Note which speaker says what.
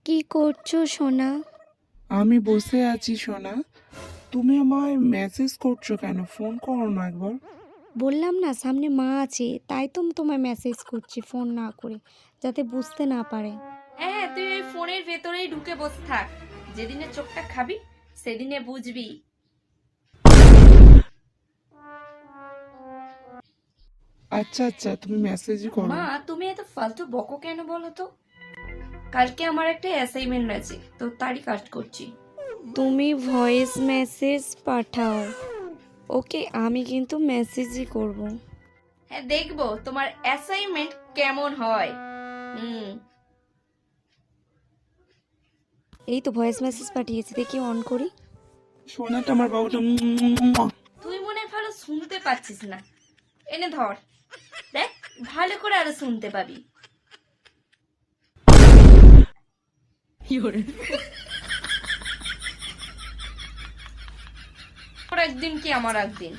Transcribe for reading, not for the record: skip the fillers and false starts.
Speaker 1: কি করছো সোনা?
Speaker 2: আমি বসে আছি সোনা। তুমি আমায় মেসেজ করছো কেন? ফোন করো না একবার।
Speaker 1: বললাম না সামনে মা আছে, তাই তো তোমায় মেসেজ করছি ফোন না করে, যাতে বুঝতে না পারে।
Speaker 3: হ্যাঁ, তুই ওই ফোনের ভেতরেই ঢুকে বসে থাক। যেদিনে চোখটা খাবি সেদিনে বুঝবি।
Speaker 2: আচ্ছা আচ্ছা, তুমি মেসেজই করো।
Speaker 3: মা, তুমি এত ফালতু বকো কেন বলো তো? কালকে আমার একটা অ্যাসাইনমেন্ট আছে, তো তারই কাজ করছি।
Speaker 1: তুমি ভয়েস মেসেজ পাঠাও, ওকে? আমি কিন্তু মেসেজই করব।
Speaker 3: হ্যাঁ, দেখবো তোমার অ্যাসাইনমেন্ট কেমন হয়।
Speaker 1: এই তো ভয়েস মেসেজ পাঠিয়েছি, দেখি অন করি।
Speaker 2: সোনাটা আমার বাবুটা
Speaker 3: তুই মনে হয় ভালো শুনতে পাচ্ছিস না। এনে ধর, দেখ ভালো করে আরো শুনতে পাবি। ওর একদিন কি আমার একদিন।